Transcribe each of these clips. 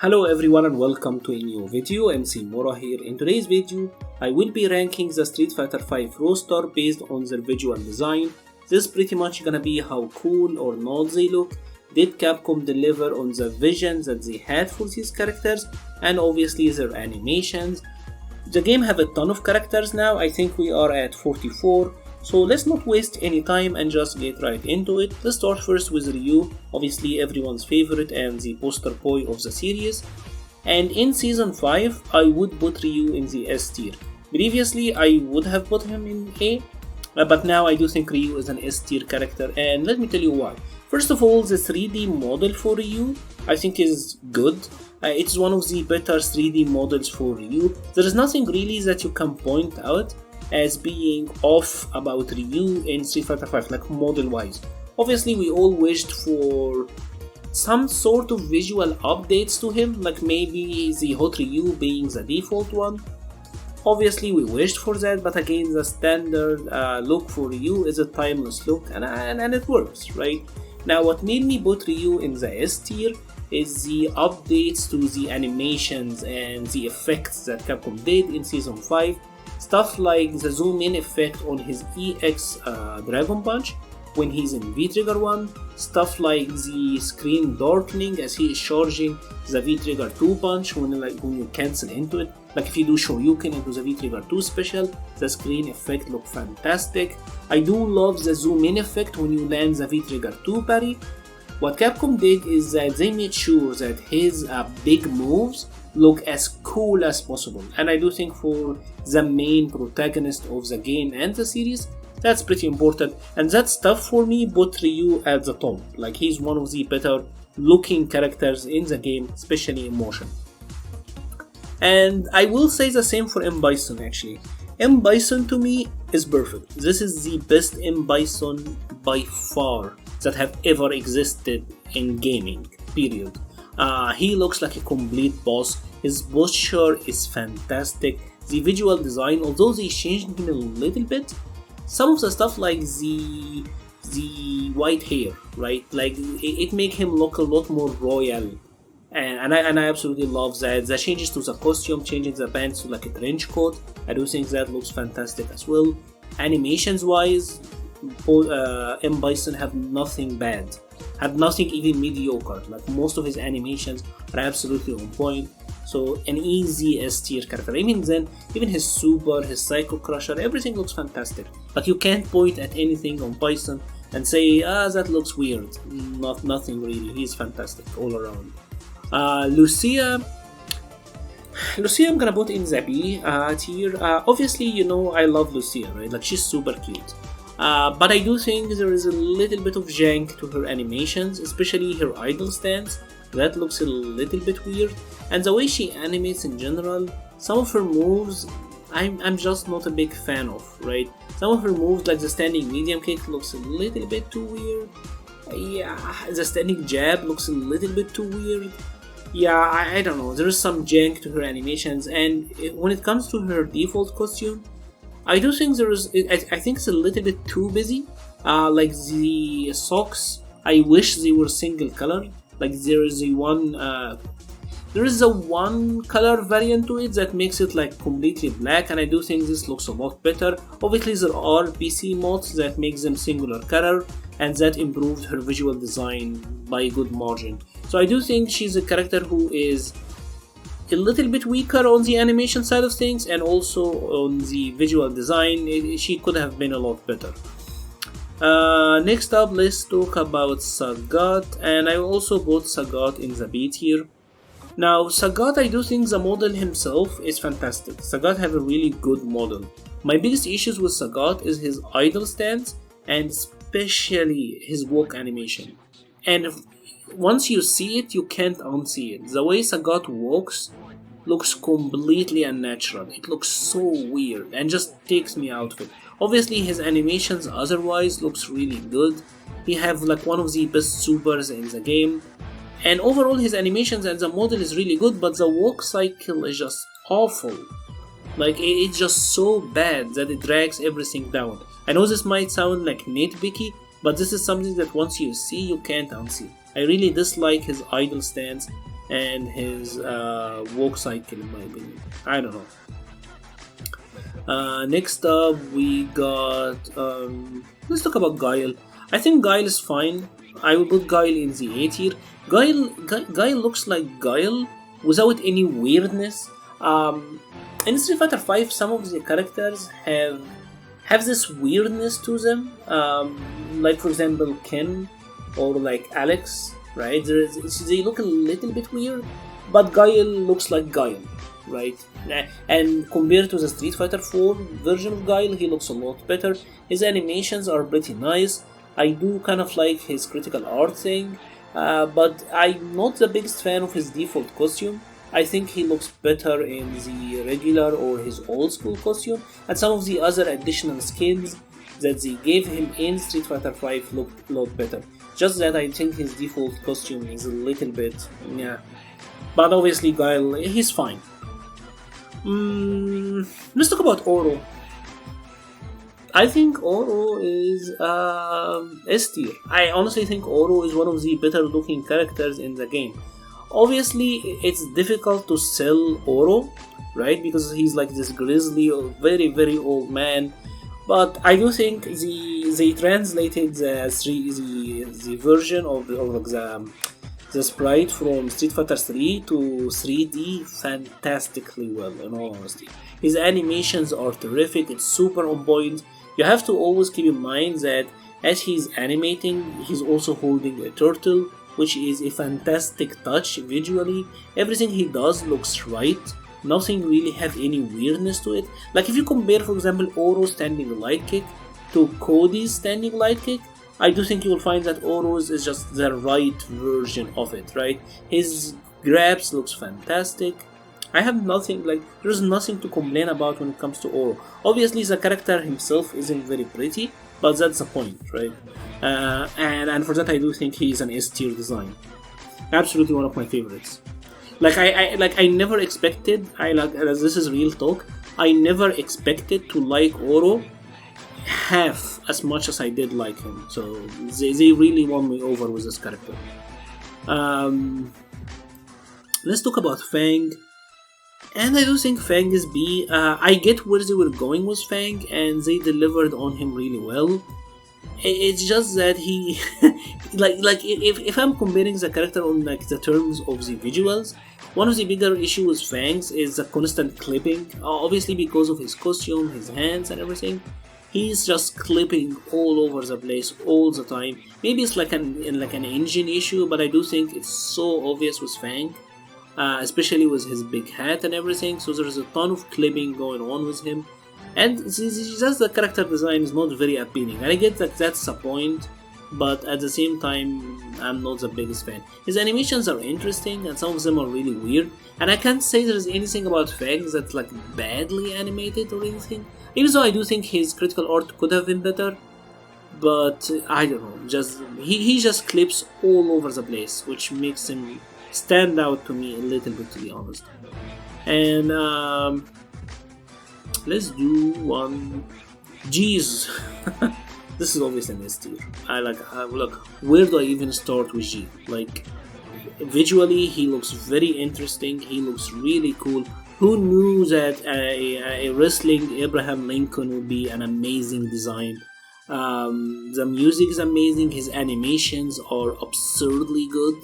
Hello everyone and welcome to a new video. MC-Mura here. In today's video, I will be ranking the Street Fighter V roster based on their visual design. This is pretty much gonna be how cool or not they look. Did Capcom deliver on the vision that they had for these characters, and obviously their animations. The game have a ton of characters now. I think we are at 44. So let's not waste any time and just get right into it. Let's start first with Ryu, obviously everyone's favorite and the poster boy of the series. And in Season 5, I would put Ryu in the S tier. Previously, I would have put him in A, but now I do think Ryu is an S tier character, and let me tell you why. First of all, the 3D model for Ryu I think is good. It's one of the better 3D models for Ryu. There is nothing really that you can point out as being off about Ryu in Street Fighter V, like model wise. Obviously we all wished for some sort of visual updates to him, like maybe the hot Ryu being the default one. Obviously we wished for that, but again the standard look for Ryu is a timeless look and it works, right? Now what made me put Ryu in the S tier is the updates to the animations and the effects that Capcom did in Season 5. Stuff like the zoom in effect on his EX Dragon Punch when he's in V-Trigger 1, stuff like the screen darkening as he is charging the V-Trigger 2 punch when you cancel into it, like if you do Shoryuken into the V-Trigger 2 special, the screen effect look fantastic. I do love the zoom in effect when you land the V-Trigger 2 parry. What Capcom did is that they made sure that his big moves look as cool as possible, and I do think for the main protagonist of the game and the series, that's pretty important, and that stuff for me put Ryu at the top. Like he's one of the better looking characters in the game, especially in motion. And I will say the same for M. Bison actually. M. Bison to me is perfect. This is the best M. Bison by far that have ever existed in gaming, period. He looks like a complete boss. His posture is fantastic. The visual design, although they changed him a little bit, some of the stuff like the white hair, right? Like it make him look a lot more royal, and I absolutely love that. The changes to the costume, changing the pants to like a trench coat, I do think that looks fantastic as well. Animations wise, M. Bison have nothing bad. Had nothing even mediocre, like most of his animations are absolutely on point, so an easy S tier character. Even his super, his Psycho Crusher, everything looks fantastic. Like you can't point at anything on Bison and say, that looks weird. Nothing really, he's fantastic all around. Lucia I'm gonna put in the B tier. Obviously, you know I love Lucia, right? Like she's super cute. But I do think there is a little bit of jank to her animations, especially her idle stance. That looks a little bit weird, and the way she animates in general, some of her moves I'm just not a big fan of, right? Some of her moves like the standing medium kick looks a little bit too weird. Yeah, the standing jab looks a little bit too weird. Yeah, I don't know, there is some jank to her animations, and when it comes to her default costume, I do think I think it's a little bit too busy. Like the socks, I wish they were single color. Like there is a one color variant to it that makes it like completely black, and I do think this looks a lot better. Obviously there are PC mods that make them singular color, and that improved her visual design by a good margin. So I do think she's a character who is a little bit weaker on the animation side of things, and also on the visual design, she could have been a lot better. Next up, let's talk about Sagat, and I also put Sagat in the B tier. Now, Sagat, I do think the model himself is fantastic. Sagat have a really good model. My biggest issues with Sagat is his idle stance, and especially his walk animation. And once you see it, you can't unsee it. The way Sagat walks looks completely unnatural. It looks so weird and just takes me out of it. Obviously his animations otherwise looks really good. He have like one of the best supers in the game. And overall his animations and the model is really good, but the walk cycle is just awful. Like it's just so bad that it drags everything down. I know this might sound like nitpicky, but this is something that once you see, you can't unsee. I really dislike his idle stance. and his walk cycle, in my opinion. I don't know. Next up, we got. Let's talk about Guile. I think Guile is fine. I will put Guile in the A tier. Guile looks like Guile without any weirdness. In Street Fighter V, some of the characters have this weirdness to them. Like for example, Ken or like Alex, right? They look a little bit weird, but Guile looks like Guile, right? And compared to the Street Fighter 4 version of Guile, he looks a lot better. His animations are pretty nice. I do kind of like his critical art thing, but I'm not the biggest fan of his default costume. I think he looks better in the regular or his old school costume, and some of the other additional skins that they gave him in Street Fighter V looked a lot better. Just that I think his default costume is a little bit, yeah. But obviously Guile, he's fine. Let's talk about Oro. I think Oro is S tier. I honestly think Oro is one of the better looking characters in the game. Obviously, it's difficult to sell Oro, right? Because he's like this grizzly, very, very old man. But I do think they translated the version of the sprite from Street Fighter 3 to 3D fantastically well, in all honesty. His animations are terrific, it's super on point. You have to always keep in mind that as he's animating, he's also holding a turtle, which is a fantastic touch visually. Everything he does looks right. Nothing really have any weirdness to it. Like if you compare, for example, Oro's standing light kick to Cody's standing light kick, I do think you will find that Oro's is just the right version of it, right? His grabs looks fantastic. I have nothing, like, there's nothing to complain about when it comes to Oro. Obviously, the character himself isn't very pretty, but that's the point, right? And for that, I do think he's an S tier design. Absolutely one of my favorites. I never expected. This is real talk. I never expected to like Oro half as much as I did like him. So they really won me over with this character. Let's talk about F.A.N.G. And I do think F.A.N.G is B. I get where they were going with F.A.N.G, and they delivered on him really well. It's just that he, if I'm comparing the character on like the terms of the visuals, one of the bigger issues with F.A.N.G is the constant clipping. Obviously, because of his costume, his hands, and everything, he's just clipping all over the place all the time. Maybe it's like an engine issue, but I do think it's so obvious with F.A.N.G. Especially with his big hat and everything, so there's a ton of clipping going on with him, and it's just the character design is not very appealing. And I get that that's the point, but at the same time, I'm not the biggest fan. His animations are interesting, and some of them are really weird, and I can't say there's anything about F.A.N.G that's like badly animated or anything, even though I do think his critical art could have been better, but I don't know, just he just clips all over the place, which makes him stand out to me a little bit, to be honest. And let's do one. Jeez, this is obviously an S tier. Look, where do I even start with G? Like, visually, he looks very interesting. He looks really cool. Who knew that a wrestling Abraham Lincoln would be an amazing design? The music is amazing. His animations are absurdly good.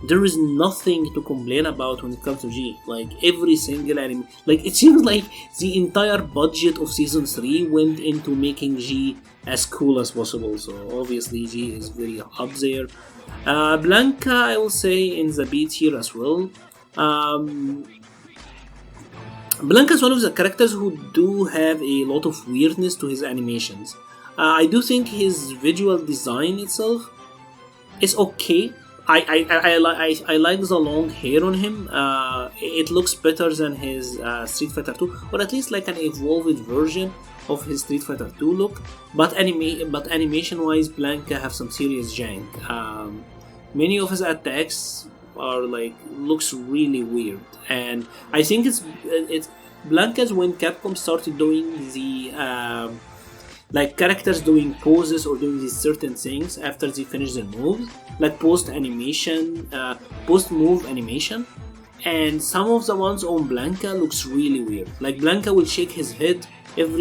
There is nothing to complain about when it comes to G. Like, every single anime, like, it seems like the entire budget of season 3 went into making G as cool as possible. So obviously G is very up there. Blanka, I will say, in the B tier as well. Blanka is one of the characters who do have a lot of weirdness to his animations. I do think his visual design itself is okay. I like the long hair on him. It looks better than his Street Fighter 2, or at least like an evolved version of his Street Fighter 2 look. But animation-wise, Blanka have some serious jank. Many of his attacks are looks really weird, and I think it's Blanka's when Capcom started doing like characters doing poses or doing these certain things after they finish their moves, like post move animation. And some of the ones on Blanka looks really weird. Like Blanka will shake his head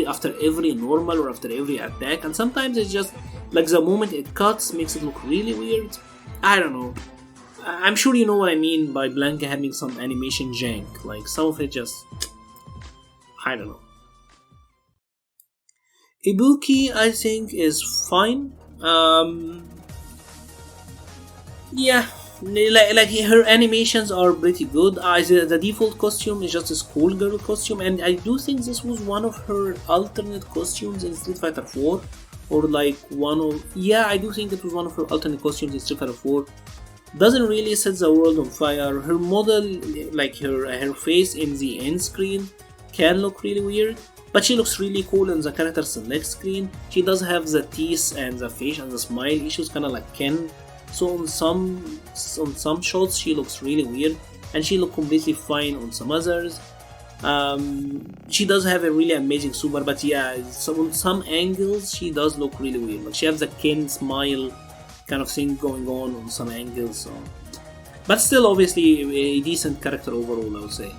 after every normal or after every attack, and sometimes it's just like the moment it cuts makes it look really weird. I don't know. I'm sure you know what I mean by Blanka having some animation jank. Like some of it just, I don't know. Ibuki, I think, is fine. Yeah, like her animations are pretty good. The default costume is just a schoolgirl costume, and I do think this was one of her alternate costumes in Street Fighter 4, or like I do think it was one of her alternate costumes in Street Fighter 4. Doesn't really set the world on fire. Her model, like her face in the end screen, can look really weird, but she looks really cool in the character select screen. She does have the teeth and the face and the smile issues, kind of like Ken. So on some shots she looks really weird, and she looks completely fine on some others. She does have a really amazing super, but yeah, on some angles she does look really weird. Like she has the Ken smile kind of thing going on some angles. So. But still, obviously, a decent character overall, I would say.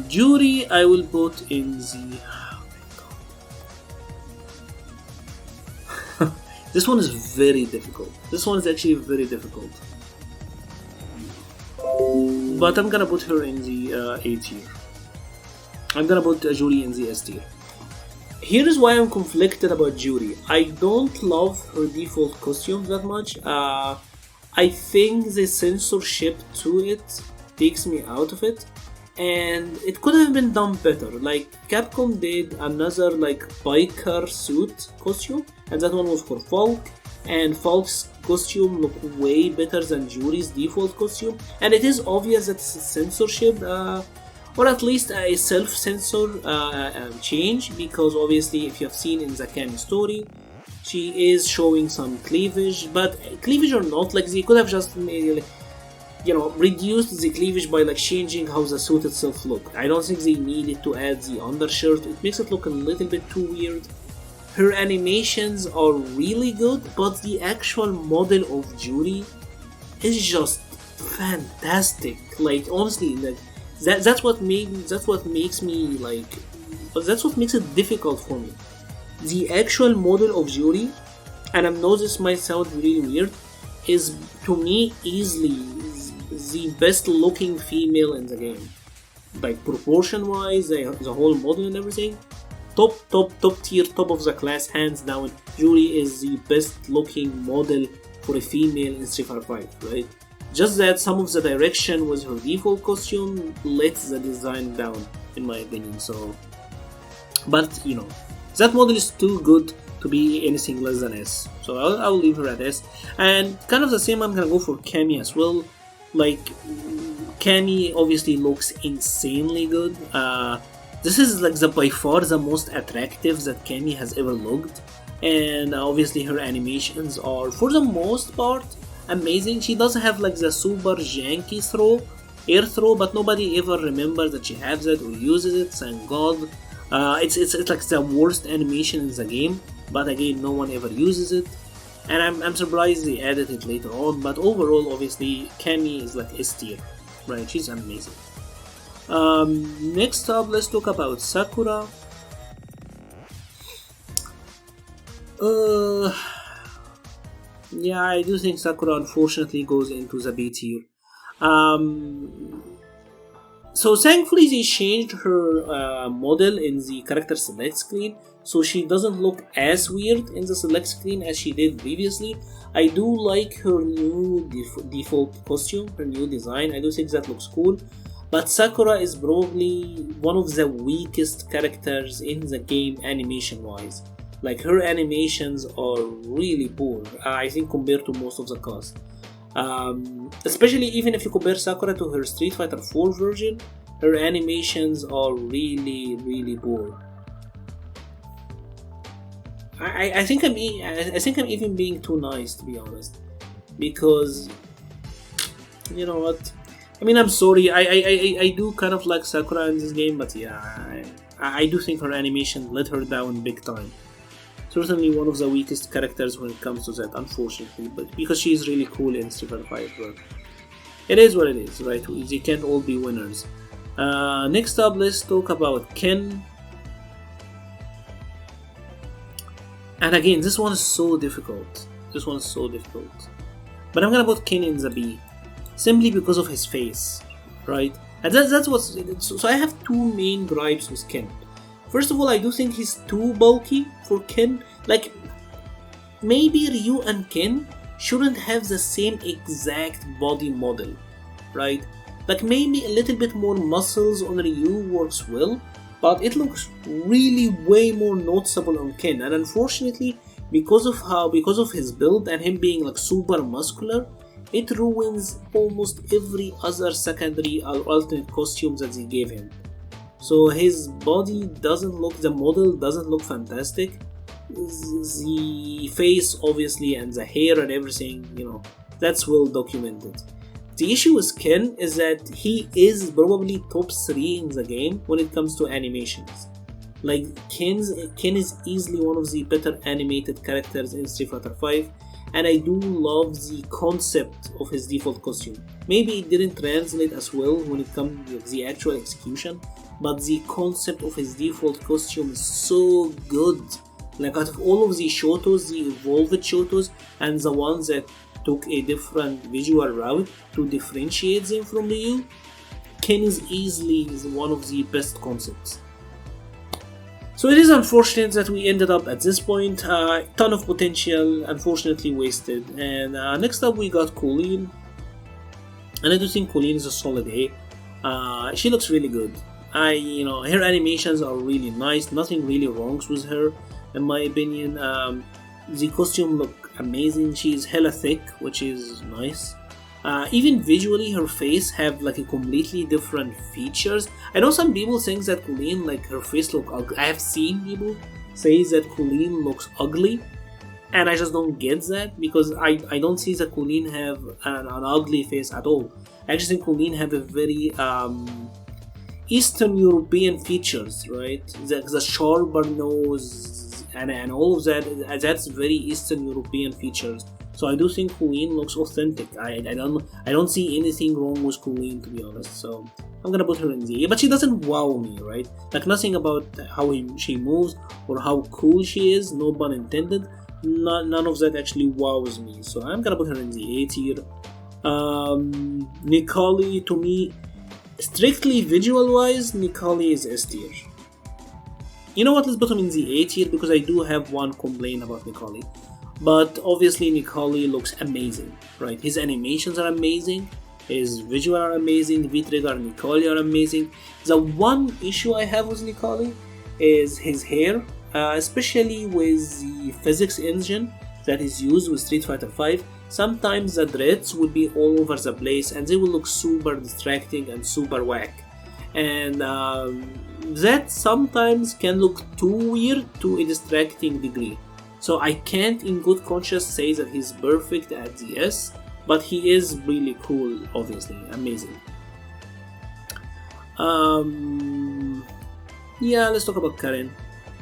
Juri, I will put in the... This one is very difficult. This one is actually very difficult. But I'm gonna put her in the A tier. I'm gonna put Juri in the S tier. Here is why I'm conflicted about Juri. I don't love her default costume that much. I think the censorship to it takes me out of it, and it could have been done better. Like Capcom did another like biker suit costume, and that one was for Falke, and Falke's costume looked way better than Juri's default costume, and it is obvious that it's censorship, or at least a self-censor change, because obviously if you have seen in the Cammy story, she is showing some cleavage, but cleavage or not, like they could have just made, reduced the cleavage by like changing how the suit itself looked. I don't think they needed to add the undershirt. It makes it look a little bit too weird. Her animations are really good, but the actual model of Juri is just fantastic. Like honestly, like that's what makes it difficult for me. The actual model of Juri, and I know this might sound really weird, is to me easily the best looking female in the game. Like proportion wise, the whole model and everything, top tier, top of the class, hands down. Juri is the best looking model for a female in Street Fighter 5, right? Just that some of the direction with her default costume let the design down, in my opinion. So, but that model is too good to be anything less than S. So I'll leave her at S. And kind of the same, I'm gonna go for Cammy as well. Like Cammy obviously looks insanely good. This is like by far the most attractive that Cammy has ever looked, and obviously her animations are for the most part amazing. She does have like the super janky air throw, but nobody ever remembers that she has it or uses it, thank god. It's like the worst animation in the game, but again no one ever uses it, and I'm surprised they added it later on. But overall, obviously Cammy is like S tier, right? She's amazing. Next up, let's talk about Sakura. Yeah, I do think Sakura unfortunately goes into the B tier. So thankfully they changed her model in the character select screen, so she doesn't look as weird in the select screen as she did previously. I do like her new default costume, her new design. I do think that looks cool. But Sakura is probably one of the weakest characters in the game animation wise. Like her animations are really poor, I think, compared to most of the cast. Especially even if you compare Sakura to her Street Fighter 4 version, her animations are really poor. I think I'm even being too nice, to be honest, because you know what? I mean, I'm sorry. I do kind of like Sakura in this game, but yeah, I do think her animation let her down big time. Certainly one of the weakest characters when it comes to that, unfortunately, but because she is really cool in Street Fighter 5. But it is what it is, right? They can't all be winners. Next up, let's talk about Ken. And again, this one is so difficult. But I'm gonna put Ken in the B, simply because of his face, right? And that's what's so I have two main gripes with Ken. First of all, I do think he's too bulky for Ken. Like, maybe Ryu and Ken shouldn't have the same exact body model, right? Like, maybe a little bit more muscles on Ryu works well, but it looks really way more noticeable on Ken. And unfortunately, because of his build and him being like super muscular, it ruins almost every other secondary or alternate costume that they gave him. So his body the model doesn't look fantastic. The face obviously and the hair and everything, that's well documented. The issue with Ken is that he is probably top 3 in the game when it comes to animations. Like, Ken is easily one of the better animated characters in Street Fighter 5, and I do love the concept of his default costume. Maybe it didn't translate as well when it comes to the actual execution, but the concept of his default costume is so good. Like, out of all of the Shotos, the evolved Shotos, and the ones that took a different visual route to differentiate them from Ryu, Ken is easily one of the best concepts. So it is unfortunate that we ended up at this point. Ton of potential, unfortunately wasted. And next up we got Kolin, and I do think Kolin is a solid A. She looks really good. Her animations are really nice. Nothing really wrong with her, in my opinion. The costume look amazing. She's hella thick, which is nice. Even visually, her face have like a completely different features. I know some people think that Kolin, like, her face look ugly. I have seen people say that Kolin looks ugly, and I just don't get that, because I don't see that Kolin have an ugly face at all. I just think Kolin have a very Eastern European features, right? The sharper nose and all of that's very Eastern European features. So I do think Kolin looks authentic. I don't see anything wrong with Kolin, to be honest. So I'm gonna put her in the A, but she doesn't wow me, right? Like, nothing about how she moves or how cool she is, no pun intended. None of that actually wows me. So I'm gonna put her in the A tier. Necalli, to me, strictly visual wise, Necalli is S tier. You know what, let's put him in the A tier, because I do have one complaint about Necalli. But obviously Necalli looks amazing, right? His animations are amazing, his visual are amazing, V-Trigger and Necalli are amazing. The one issue I have with Necalli is his hair, especially with the physics engine that is used with Street Fighter 5. Sometimes the dreads will be all over the place and they will look super distracting and super whack. And that sometimes can look too weird to a distracting degree. So I can't in good conscience say that he's perfect at the S, but he is really cool, obviously, amazing. Yeah, let's talk about Karin.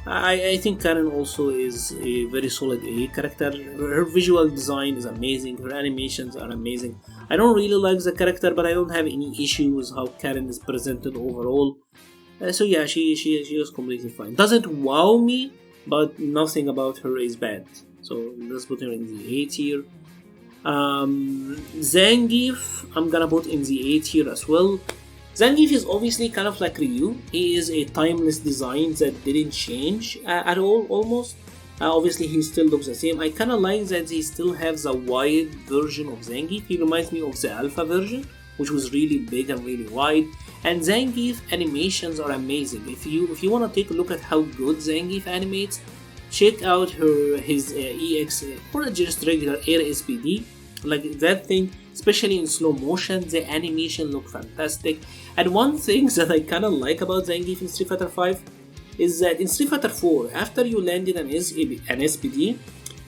I think Karin also is a very solid A character. Her visual design is amazing, her animations are amazing. I don't really like the character, but I don't have any issues how Karin is presented overall. So yeah, she is completely fine. Doesn't wow me, but nothing about her is bad. So let's put her in the A tier. Zangief, I'm gonna put in the A tier as well. Zangief is obviously kind of like Ryu. He is a timeless design that didn't change at all, almost. Obviously he still looks the same. I kinda like that he still has a wide version of Zangief. He reminds me of the alpha version, which was really big and really wide. And Zangief animations are amazing. If you want to take a look at how good Zangief animates, check out his EX or just regular Air SPD. Like that thing, especially in slow motion, the animation look fantastic. And one thing that I kinda like about Zangief in Street Fighter 5 is that in Street Fighter 4, after you landed an SPD,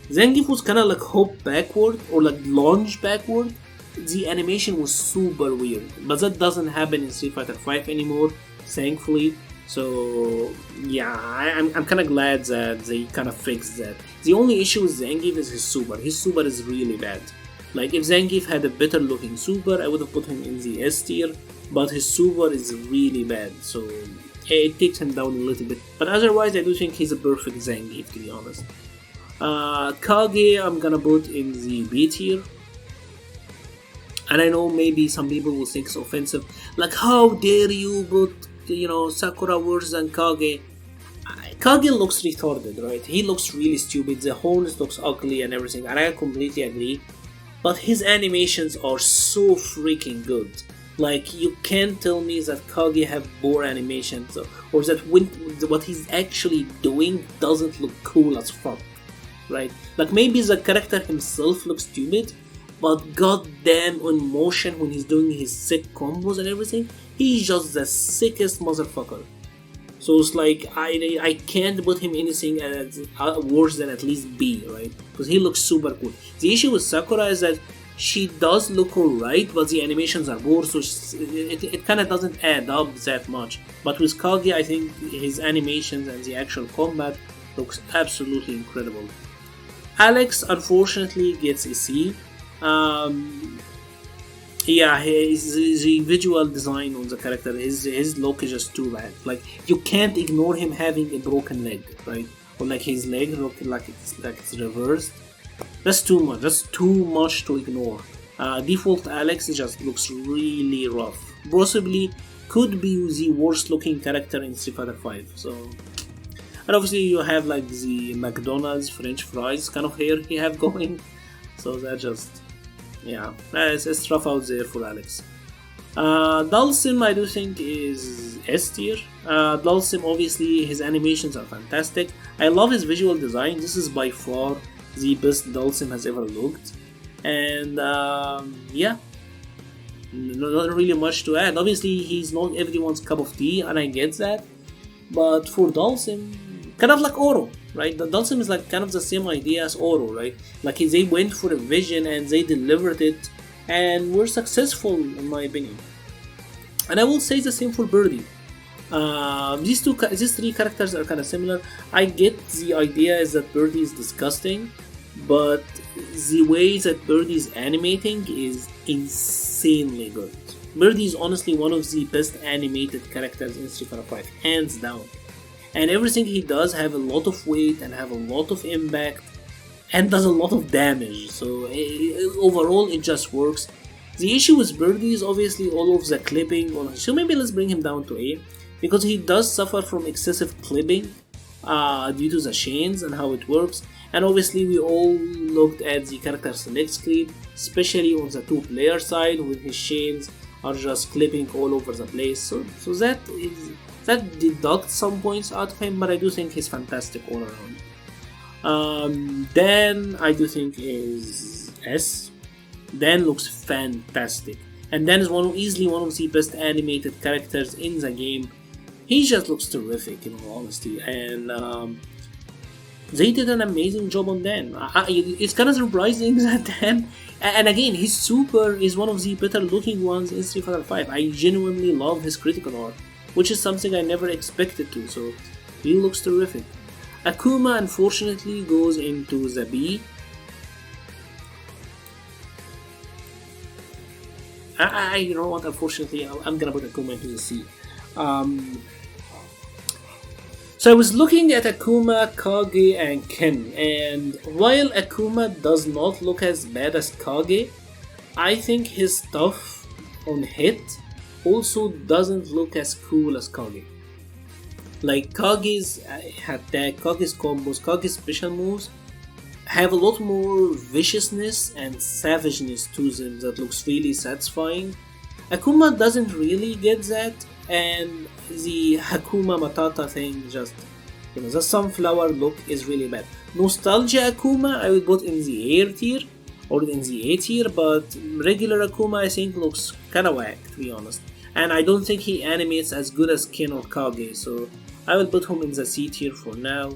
Zangief was kinda like hop backward or like launch backward. The animation was super weird, but that doesn't happen in Street Fighter 5 anymore, thankfully. So yeah, I'm kind of glad that they kind of fixed that. The only issue with Zangief is his super. His super is really bad. Like if Zangief had a better looking super, I would have put him in the S tier, but his super is really bad, so it takes him down a little bit. But otherwise, I do think he's a perfect Zangief, to be honest. Kage, I'm gonna put in the B tier. And I know maybe some people will think it's offensive, like how dare you put, Sakura worse than Kage. Kage looks retarded, right? He looks really stupid, the horns looks ugly and everything, and I completely agree. But his animations are so freaking good. Like, you can't tell me that Kage have poor animations, or that what he's actually doing doesn't look cool as fuck, right? Like, maybe the character himself looks stupid, but goddamn, on motion when he's doing his sick combos and everything, he's just the sickest motherfucker. So it's like, I can't put him anything worse than at least B, right? Because he looks super cool. The issue with Sakura is that she does look alright, but the animations are poor, so it kind of doesn't add up that much. But with Kage, I think his animations and the actual combat looks absolutely incredible. Alex, unfortunately, gets a C. Yeah, the visual design on the character, his look is just too bad. Like, you can't ignore him having a broken leg, right? Or like his leg looking like it's reversed. That's too much. That's too much to ignore. Default Alex just looks really rough. Possibly could be the worst looking character in Street Fighter 5. So, and obviously you have like the McDonald's French fries kind of hair he have going. So that just, yeah, it's rough out there for Alex. Dhalsim, I do think, is S tier. Dhalsim, obviously, his animations are fantastic. I love his visual design. This is by far the best Dhalsim has ever looked. And yeah, not really much to add. Obviously, he's not everyone's cup of tea, and I get that. But for Dhalsim, kind of like Oro, right? The Dhalsim is like kind of the same idea as Oro, right? Like they went for a vision and they delivered it, and were successful in my opinion. And I will say the same for Birdie. These three characters are kind of similar. I get the idea is that Birdie is disgusting, but the way that Birdie is animating is insanely good. Birdie is honestly one of the best animated characters in Street Fighter 5, hands down. And everything he does have a lot of weight and have a lot of impact and does a lot of damage, so overall it just works. The issue with Birdie is obviously all of the clipping, so maybe let's bring him down to A, because he does suffer from excessive clipping due to the chains and how it works. And obviously we all looked at the character select screen, especially on the 2-player side, when his chains are just clipping all over the place, so that deducts some points out of him, but I do think he's fantastic all around. Dan, I do think is S. Dan looks fantastic, and Dan is easily one of the best animated characters in the game. He just looks terrific, in all honesty, and they did an amazing job on Dan. It's kind of surprising that Dan, and again, his super is one of the better looking ones in Street Fighter 5. I genuinely love his critical art, which is something I never expected to, so he looks terrific. Akuma, unfortunately, goes into the B. You know what, unfortunately, I'm gonna put Akuma into the C. So I was looking at Akuma, Kage, and Ken, and while Akuma does not look as bad as Kage, I think his stuff on hit also doesn't look as cool as Kage. Like Kage's attack, Kage's combos, Kage's special moves have a lot more viciousness and savageness to them that looks really satisfying. Akuma doesn't really get that, and the Hakuma Matata thing just, the sunflower look is really bad. Nostalgia Akuma I would put in the A tier, or in the A tier, but regular Akuma I think looks kinda whack, to be honest. And I don't think he animates as good as Ken or Kage, so I will put him in the C tier for now.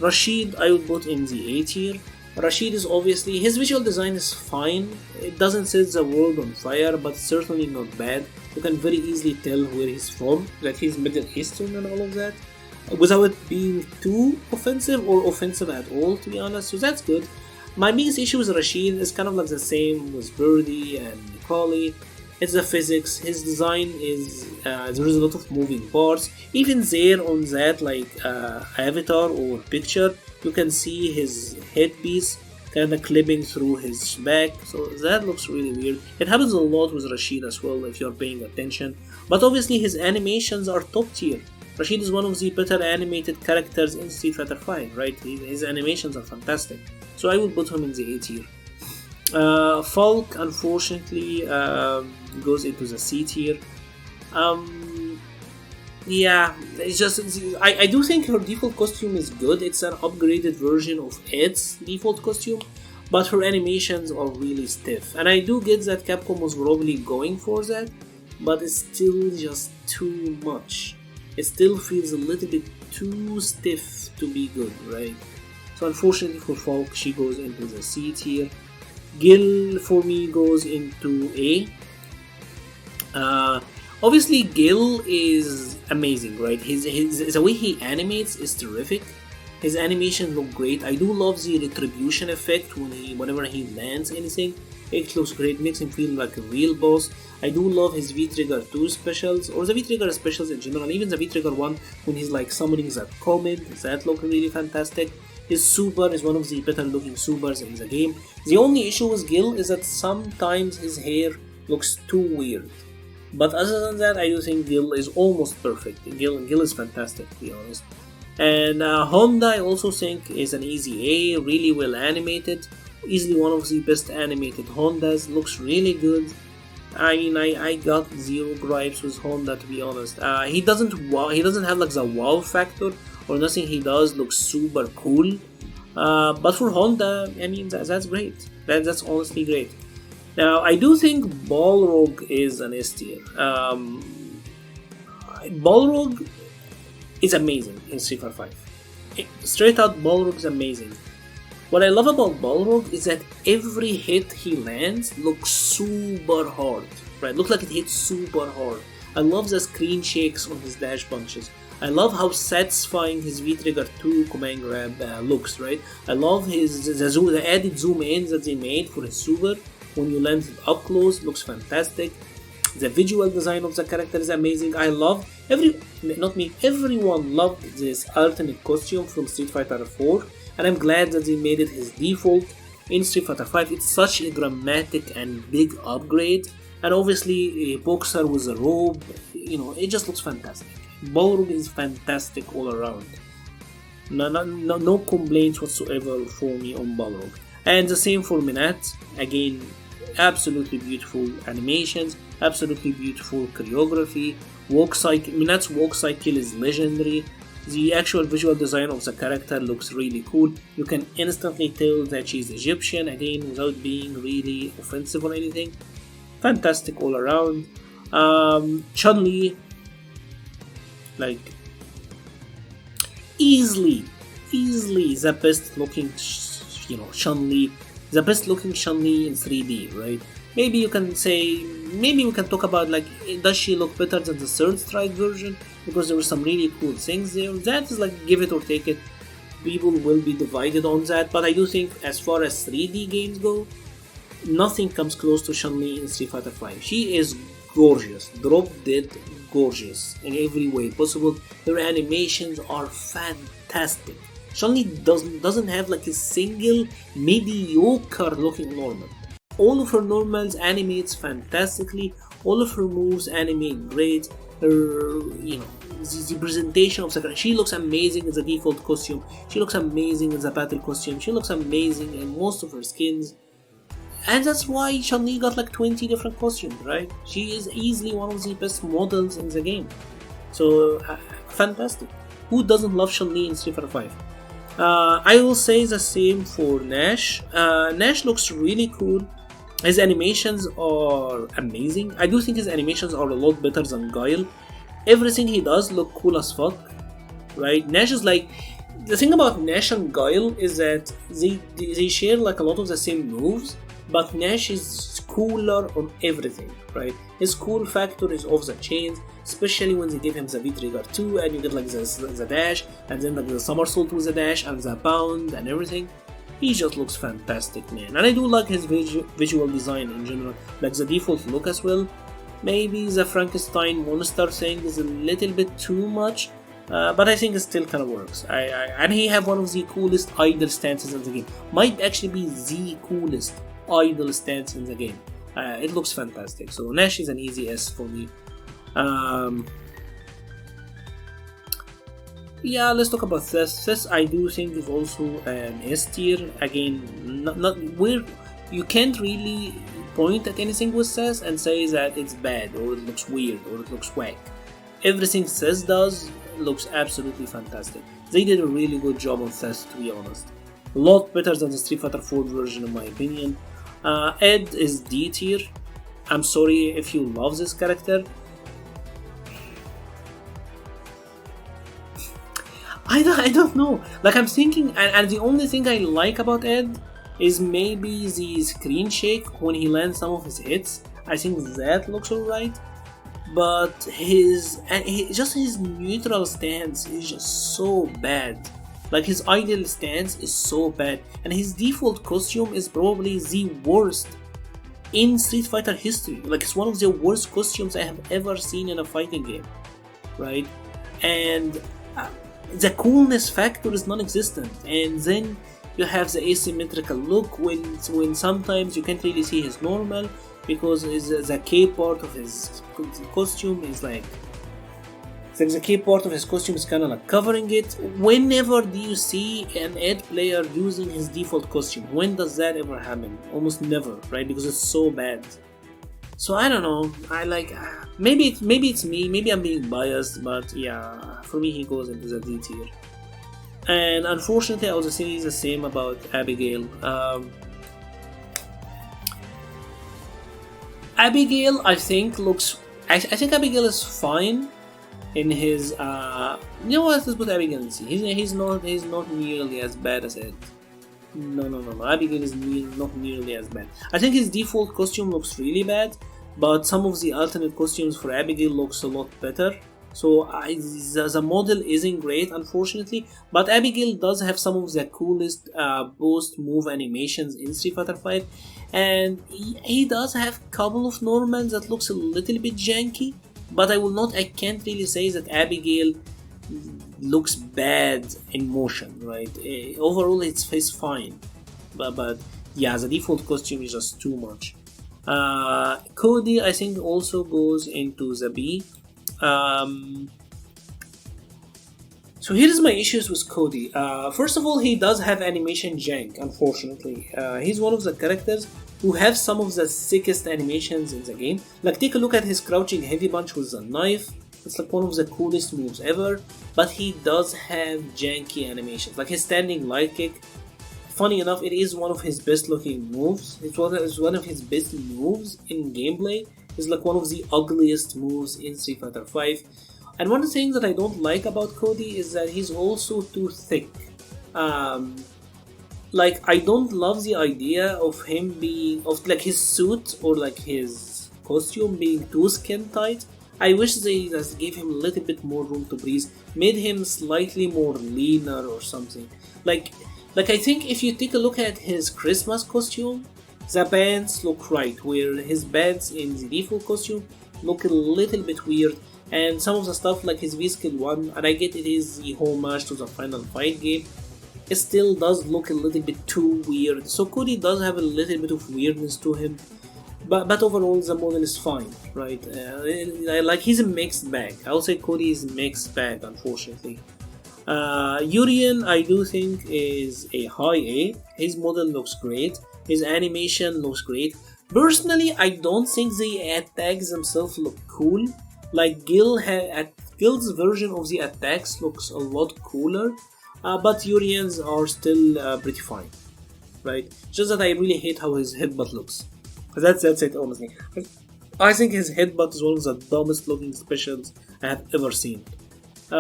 Rashid I would put in the A tier. Rashid is obviously, his visual design is fine. It doesn't set the world on fire, but certainly not bad. You can very easily tell where he's from, that he's Middle Eastern and all of that, without being too offensive or offensive at all, to be honest, so that's good. My biggest issue with Rashid is kind of like the same with Birdie and Necalli. It's the physics. His design is, there is a lot of moving parts. Even there on that avatar or picture, you can see his headpiece kind of clipping through his back, so that looks really weird. It happens a lot with Rashid as well if you're paying attention, but obviously his animations are top tier. Rashid is one of the better animated characters in Street Fighter V, right? His animations are fantastic, so I would put him in the A tier. Falke unfortunately goes into the C tier. Yeah, it's just, I do think her default costume is good. It's an upgraded version of Ed's default costume, but her animations are really stiff. And I do get that Capcom was probably going for that, but it's still just too much. It still feels a little bit too stiff to be good, right? So unfortunately for Falke, she goes into the C tier. Gill for me goes into A. Obviously Gill is amazing, right? The way he animates is terrific. His animations look great. I do love the retribution effect whenever he lands anything. It looks great, makes him feel like a real boss. I do love his V-Trigger 2 specials, or the V-Trigger specials in general, even the V-Trigger 1 when he's like summoning that comet, that look really fantastic. His super is one of the better looking supers in the game. The only issue with Gill is that sometimes his hair looks too weird. But other than that, I do think Gill is almost perfect. Gill is fantastic, to be honest. And Honda, I also think, is an easy A, really well animated. Easily one of the best animated Hondas, looks really good. I mean, I got zero gripes with Honda, to be honest. He doesn't have like the wow factor, or nothing he does looks super cool. But for Honda, I mean, that's great. That's honestly great. Now, I do think Balrog is an S tier. Balrog is amazing in Street Fighter V. Straight out, Balrog is amazing. What I love about Balrog is that every hit he lands looks super hard, right? Looks like it hits super hard. I love the screen shakes on his dash punches. I love how satisfying his V-Trigger 2 command grab looks, right? I love the added zoom in that they made for his super. When you land it up close, looks fantastic. The visual design of the character is amazing. I love everyone loved this alternate costume from Street Fighter 4, and I'm glad that they made it his default in Street Fighter 5. It's such a dramatic and big upgrade, and obviously a boxer with a robe, it just looks fantastic. Balrog is fantastic all around. No complaints whatsoever for me on Balrog. And the same for Menat. Again, absolutely beautiful animations, absolutely beautiful choreography. Menat's walk cycle is legendary. The actual visual design of the character looks really cool. You can instantly tell that she's Egyptian, again, without being really offensive or anything. Fantastic all around. Chun-Li, like, easily the best looking Chun-Li, the best looking Chun-Li in 3D, right? Maybe we can talk about, like, does she look better than the third strike version? Because there were some really cool things there. That is like, give it or take it. People will be divided on that, but I do think as far as 3D games go, nothing comes close to Chun-Li in Street Fighter V. She is gorgeous, drop dead gorgeous in every way possible. Her animations are fantastic. Chun-Li doesn't have like a single mediocre looking normal. All of her normals animates fantastically. All of her moves animate great. Her, the presentation of Sakura. She looks amazing in the default costume. She looks amazing in the battle costume. She looks amazing in most of her skins. And that's why Chun-Li got like 20 different costumes, right? She is easily one of the best models in the game. So, fantastic. Who doesn't love Chun-Li in Street Fighter 5? I will say the same for Nash. Nash looks really cool. His animations are amazing. I do think his animations are a lot better than Guile. Everything he does look cool as fuck, right? Nash is like, The thing about Nash and Guile is that they share like a lot of the same moves, but Nash is cooler on everything, right? His cool factor is off the chains, especially when they give him the V-Trigger 2 and you get like the dash, and then like the somersault with the dash and the pound and everything. He just looks fantastic, man. And I do like his visual design in general, like the default look as well. Maybe the Frankenstein monster thing is a little bit too much, but I think it still kind of works. And he have one of the coolest idle stances in the game. Might actually be the coolest idle stance in the game. It looks fantastic. So Nash is an easy S for me. Yeah, let's talk about Seth. Seth, I do think is also an S tier. Again, not where you can't really point at anything with Seth and say that it's bad or it looks weird or it looks whack. Everything Seth does looks absolutely fantastic. They did a really good job on Seth, to be honest. A lot better than the Street Fighter 4 version, in my opinion. Ed is D tier. I'm sorry if you love this character. I don't know. Like, I'm thinking, and the only thing I like about Ed is maybe the screen shake when he lands some of his hits. I think that looks alright. But his neutral stance is just so bad. Like, his ideal stance is so bad, and his default costume is probably the worst in Street Fighter history. Like, it's one of the worst costumes I have ever seen in a fighting game, right? And the coolness factor is non-existent, and then you have the asymmetrical look when sometimes you can't really see his normal because the K part of his costume is like the K part of his costume is kind of like covering it. Whenever do you see an Ed player using his default costume? When does that ever happen? Almost never, right? Because it's so bad. So I don't know. I like maybe it's me. Maybe I'm being biased, but yeah, for me he goes into the D tier. And unfortunately, I also say the same about Abigail. Abigail, I think looks. I think Abigail is fine in his. You know what? Let's put Abigail and see. He's not nearly as bad as Ed. No. Abigail is not nearly as bad. I think his default costume looks really bad, but some of the alternate costumes for Abigail looks a lot better. So the model isn't great, unfortunately, but Abigail does have some of the coolest post-move animations in Street Fighter 5, and he does have a couple of normals that looks a little bit janky, but I can't really say that Abigail looks bad in motion, right? Overall, it's fine, but yeah, the default costume is just too much. Cody, I think, also goes into the B. So here's my issues with Cody. First of all, he does have animation jank, unfortunately. He's one of the characters who have some of the sickest animations in the game. Like, take a look at his crouching heavy punch with the knife. It's like one of the coolest moves ever, but he does have janky animations. Like his standing light kick, funny enough, it is one of his best looking moves. It's one of his best moves in gameplay. It's like one of the ugliest moves in Street Fighter 5. And one of the things that I don't like about Cody is that he's also too thick. Like, I don't love the idea of him being, of like his suit or like his costume being too skin tight. I wish they just gave him a little bit more room to breathe, made him slightly more leaner or something. Like I think if you take a look at his Christmas costume, the bands look right, where his bands in the default costume look a little bit weird, and some of the stuff like his V-Skill 1, and I get it is the homage to the Final Fight game, it still does look a little bit too weird. So Cody does have a little bit of weirdness to him. But overall, the model is fine, right? Like, he's a mixed bag. I would say Cody is a mixed bag, unfortunately. Yurian, I do think, is a high A. His model looks great. His animation looks great. Personally, I don't think the attacks themselves look cool. Like, Gill's version of the attacks looks a lot cooler. But Yurian's are still pretty fine, right? Just that I really hate how his headbutt looks. That's it, honestly. I think his headbutt is one of the dumbest looking specials I have ever seen.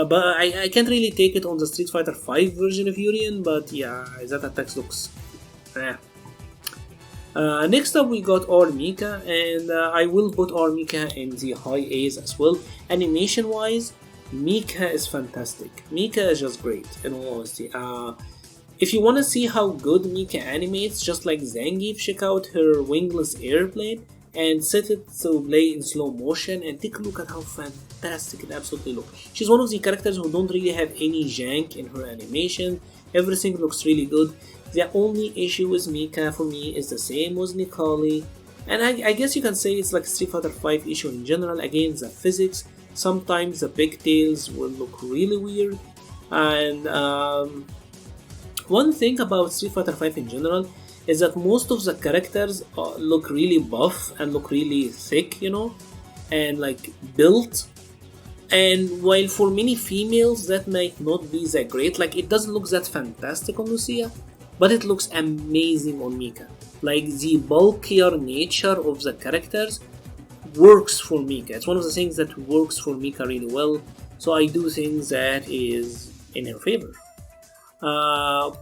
But I can't really take it on the Street Fighter 5 version of Urien, but yeah, that attack looks... next up we got our Mika, and I will put our Mika in the high A's as well. Animation wise, Mika is fantastic. Mika is just great, in all honesty. If you want to see how good Mika animates, just like Zangief, check out her wingless airplane and set it to play in slow motion and take a look at how fantastic it absolutely looks. She's one of the characters who don't really have any jank in her animation. Everything looks really good. The only issue with Mika for me is the same with Necalli, and I guess you can say it's like Street Fighter 5 issue in general. Again, the physics, sometimes the pigtails will look really weird, and one thing about Street Fighter 5 in general is that most of the characters look really buff and look really thick, you know, and like built. And while for many females that might not be that great, like it doesn't look that fantastic on Lucia, but it looks amazing on Mika. Like the bulkier nature of the characters works for Mika. It's one of the things that works for Mika really well, so I do think that is in her favor.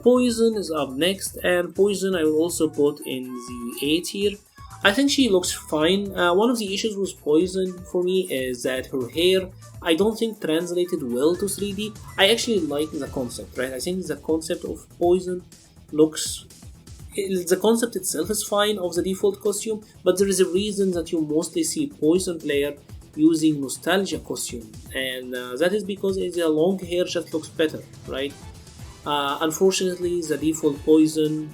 Poison is up next, and Poison I will also put in the A tier. I think she looks fine. One of the issues with Poison for me is that her hair, I don't think translated well to 3D. I actually like the concept, right? I think the concept of Poison looks... the concept itself is fine of the default costume, but there is a reason that you mostly see Poison player using nostalgia costume, and that is because the long hair just looks better, right? Unfortunately, the default Poison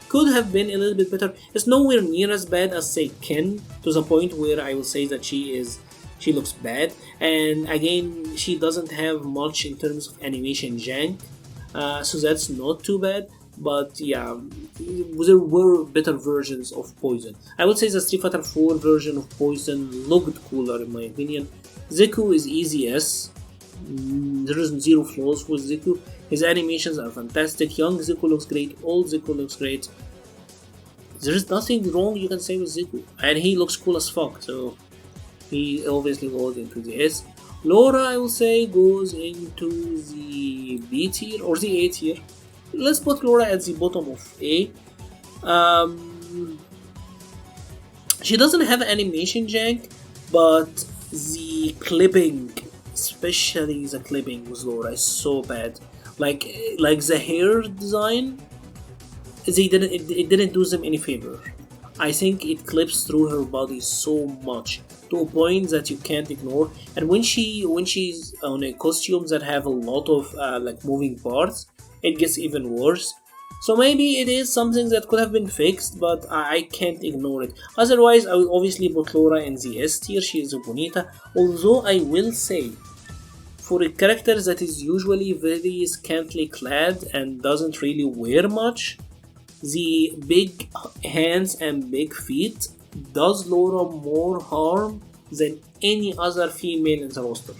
could have been a little bit better. It's nowhere near as bad as, say, Ken, to the point where I will say that she looks bad. And again, she doesn't have much in terms of animation jank, so that's not too bad. But yeah, there were better versions of Poison. I would say the Street Fighter 4 version of Poison looked cooler in my opinion. Zeku is easy as. There is zero flaws with Zeku. His animations are fantastic. Young Zeku looks great. Old Zeku looks great. There is nothing wrong you can say with Zeku. And he looks cool as fuck. So he obviously goes into the S. Laura, I will say, goes into the B tier or the A tier. Let's put Laura at the bottom of A. She doesn't have animation jank, but the clipping, especially the clipping with Laura, is so bad. Like the hair design, it didn't do them any favor. I think it clips through her body so much to a point that you can't ignore. And when she's on a costumes that have a lot of like moving parts, it gets even worse. So maybe it is something that could have been fixed, but I can't ignore it. Otherwise, I will obviously put Laura in the S tier. She is a bonita. Although I will say, for a character that is usually very scantily clad and doesn't really wear much, the big hands and big feet does Laura more harm than any other female in the roster,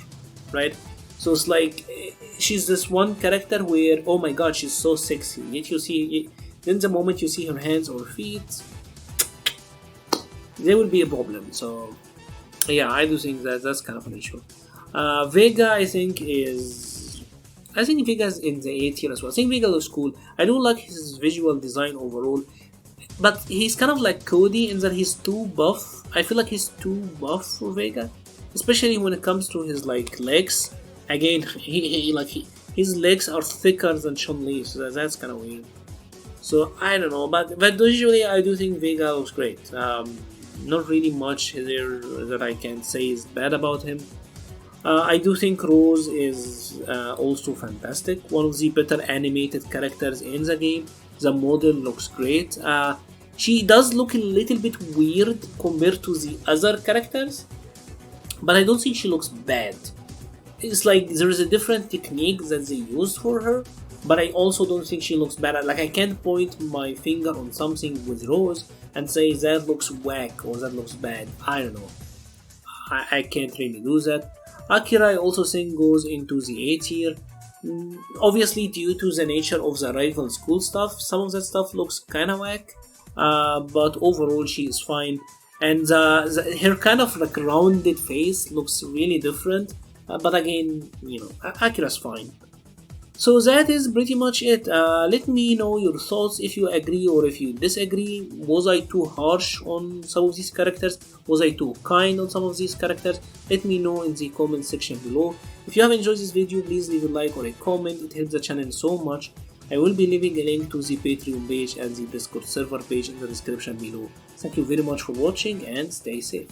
right? So it's like, she's this one character where, oh my god, she's so sexy, yet you see, then the moment you see her hands or feet, there will be a problem. So yeah, I do think that that's kind of an issue. Vega, I think Vega's in the A tier as well. I think Vega looks cool. I do like his visual design overall, but he's kind of like Cody in that he's too buff. I feel like he's too buff for Vega, especially when it comes to his like legs. Again, his legs are thicker than Chun-Li, so that's kind of weird. So I don't know, but usually I do think Vega looks great. Not really much there that I can say is bad about him. I do think Rose is also fantastic, one of the better animated characters in the game. The model looks great. She does look a little bit weird compared to the other characters, but I don't think she looks bad. It's like there is a different technique that they used for her, but I also don't think she looks bad. Like I can't point my finger on something with Rose and say that looks whack or that looks bad. I don't know. I can't really do that. Akira, I also think, goes into the A tier. Obviously, due to the nature of the rival school stuff, some of that stuff looks kinda whack, but overall she is fine. And her kind of like rounded face looks really different. but again, Akira's fine. So that is pretty much it. Let me know your thoughts if you agree or if you disagree. Was I too harsh on some of these characters? Was I too kind on some of these characters? Let me know in the comment section below. If you have enjoyed this video, please leave a like or a comment. It helps the channel so much. I will be leaving a link to the Patreon page and the Discord server page in the description below. Thank you very much for watching and stay safe.